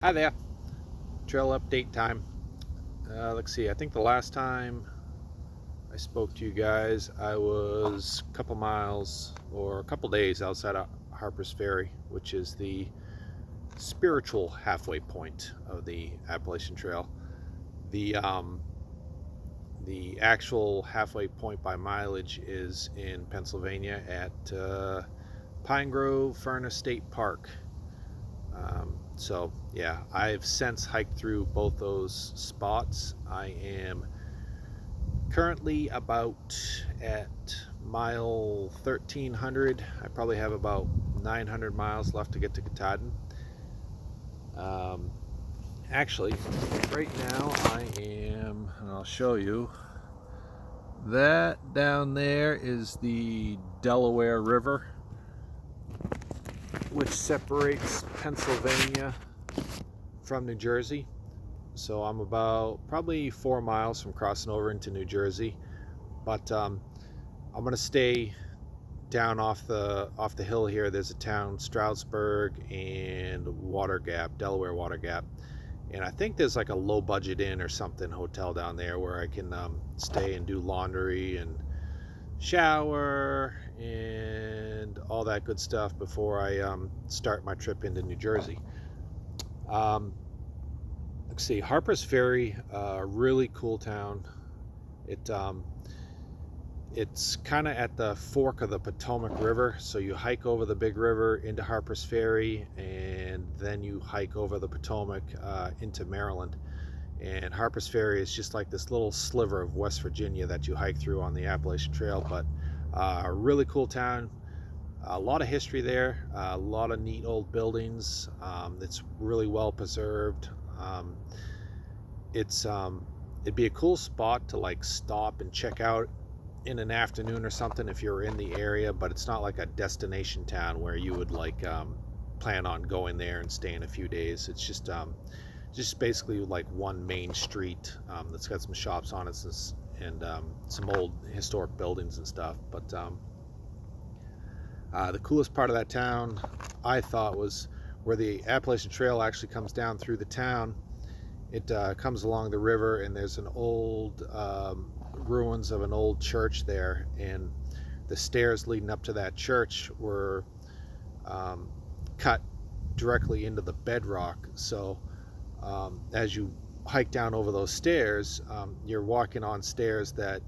Hi there, trail update time. Let's see, I think the last time I spoke to you guys, I was a couple miles or a couple days outside of Harpers Ferry, which is the spiritual halfway point of the Appalachian Trail. The um, the actual halfway point by mileage is in Pennsylvania at Pine Grove Furnace State Park. So yeah, I've since hiked through both those spots. I am currently about at mile 1300. I probably have about 900 miles left to get to Katahdin. Um, Actually, right now I am, and I'll show you, that down there is the Delaware River, which separates Pennsylvania from New Jersey. So I'm about probably 4 miles from crossing over into New Jersey, but I'm gonna stay down off the hill here. There's a town, Stroudsburg and Water Gap, Delaware Water Gap, and I think there's like a low budget inn or something hotel down there where I can stay and do laundry and shower and all that good stuff before I start my trip into New Jersey. Um, let's see, Harpers Ferry, really cool town. It it's kind of at the fork of the Potomac River, so you hike over the big river into Harpers Ferry, and then you hike over the Potomac into Maryland. And Harpers Ferry is just like this little sliver of West Virginia that you hike through on the Appalachian Trail, but a really cool town. A lot of history there, a lot of neat old buildings. It's really well preserved. It'd be a cool spot to like stop and check out in an afternoon or something if you're in the area, but it's not like a destination town where you would like plan on going there and staying a few days. It's just basically like one main street that's got some shops on it and some old historic buildings and stuff. But the coolest part of that town, I thought, was where the Appalachian Trail actually comes down through the town. It comes along the river, and there's an old ruins of an old church there, and the stairs leading up to that church were cut directly into the bedrock. So as you hike down over those stairs, you're walking on stairs that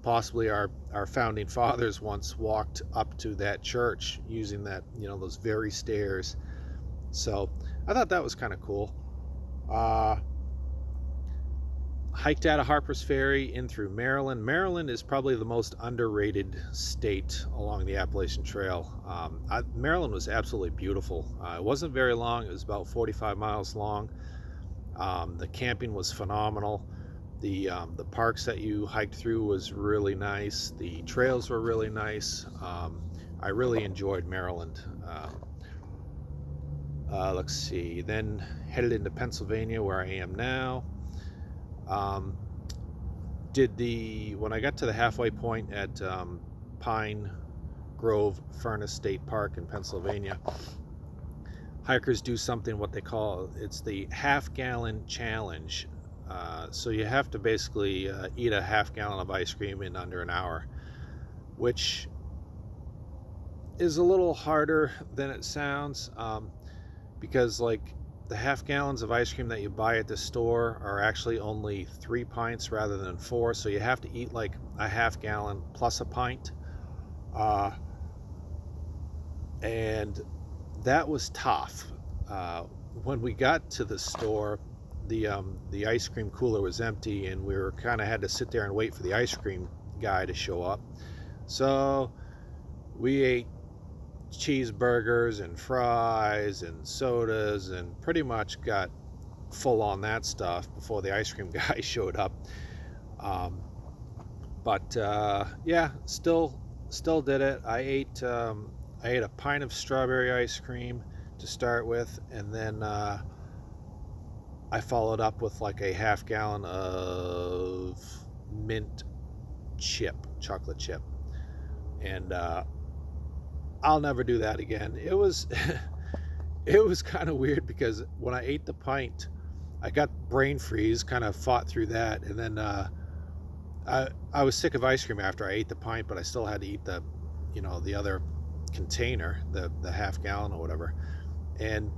possibly our founding fathers once walked up to that church using that those very stairs. So I thought that was kind of cool. Hiked out of Harpers Ferry in through Maryland. Maryland is probably the most underrated state along the Appalachian Trail. Maryland was absolutely beautiful. It wasn't very long. It was about 45 miles long. The camping was phenomenal. The parks that you hiked through was really nice. The trails were really nice. I really enjoyed Maryland. Let's see. Then headed into Pennsylvania, where I am now. When I got to the halfway point at Pine Grove Furnace State Park in Pennsylvania, hikers do something what they call, it's the half-gallon challenge. So you have to basically eat a half-gallon of ice cream in under an hour, which is a little harder than it sounds, because like the half gallons of ice cream that you buy at the store are actually only 3 pints rather than 4, so you have to eat like a half gallon plus a pint, and that was tough. When we got to the store, the ice cream cooler was empty, and we were kind of had to sit there and wait for the ice cream guy to show up. So we ate cheeseburgers and fries and sodas and pretty much got full on that stuff before the ice cream guy showed up. But yeah, still did it. I ate a pint of strawberry ice cream to start with, and then I followed up with like a half gallon of mint chocolate chip, and I'll never do that again. It was it was kind of weird because when I ate the pint, I got brain freeze, kind of fought through that, and then I was sick of ice cream after I ate the pint, but I still had to eat the, the other container, the half gallon or whatever, and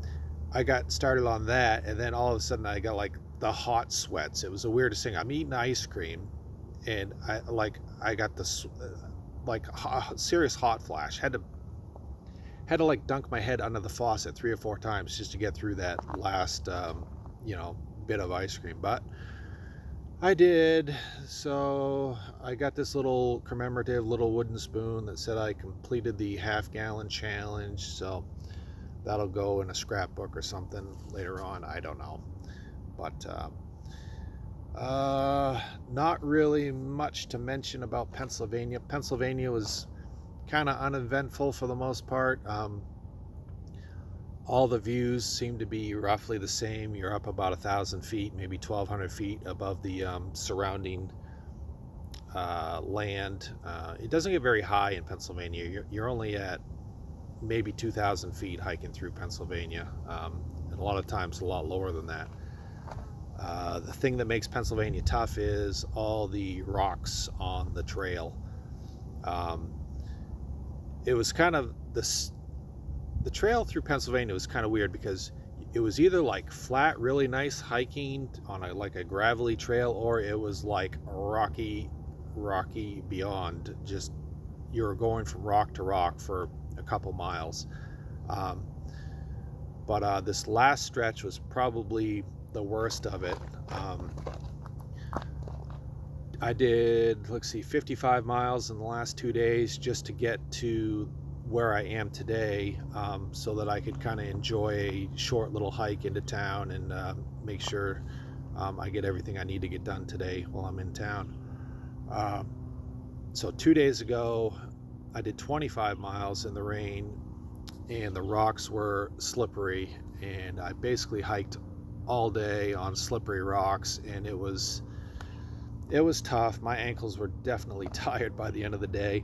I got started on that, and then all of a sudden I got like the hot sweats. It was the weirdest thing. I'm eating ice cream, and I got this like serious hot flash. Had to like dunk my head under the faucet 3 or 4 times just to get through that last bit of ice cream, but I did. So I got this little commemorative little wooden spoon that said I completed the half-gallon challenge, so that'll go in a scrapbook or something later on. I don't know, but not really much to mention about Pennsylvania. Pennsylvania was kind of uneventful for the most part. All the views seem to be roughly the same. You're up about 1,000 feet, maybe 1,200 feet above the surrounding land. It doesn't get very high in Pennsylvania. You're only at maybe 2,000 feet hiking through Pennsylvania, and a lot of times a lot lower than that. The thing that makes Pennsylvania tough is all the rocks on the trail. It was kind of the trail through Pennsylvania was kind of weird because it was either like flat, really nice hiking on like a gravelly trail, or it was like rocky beyond. Just you were going from rock to rock for a couple miles. But this last stretch was probably the worst of it. I did, 55 miles in the last 2 days just to get to where I am today, so that I could kind of enjoy a short little hike into town and make sure I get everything I need to get done today while I'm in town. So 2 days ago I did 25 miles in the rain, and the rocks were slippery, and I basically hiked all day on slippery rocks, and it was tough. My ankles were definitely tired by the end of the day.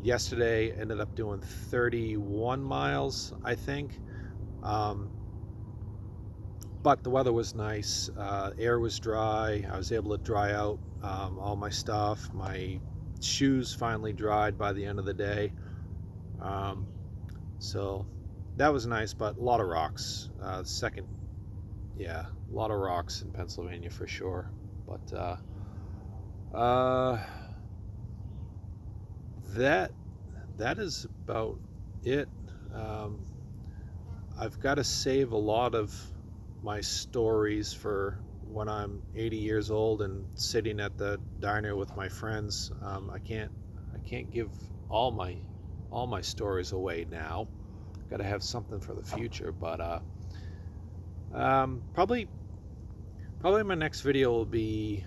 Yesterday ended up doing 31 miles, I think. But the weather was nice. Air was dry. I was able to dry out all my stuff. My shoes finally dried by the end of the day. So that was nice, but a lot of rocks. A lot of rocks in Pennsylvania for sure. But that is about it. I've got to save a lot of my stories for when I'm 80 years old and sitting at the diner with my friends. I can't give all my stories away now. Got to have something for the future. But probably my next video will be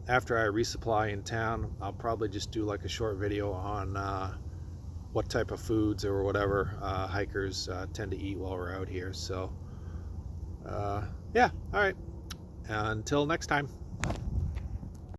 after I resupply in town. I'll probably just do like a short video on what type of foods or whatever hikers tend to eat while we're out here. So yeah, all right, until next time.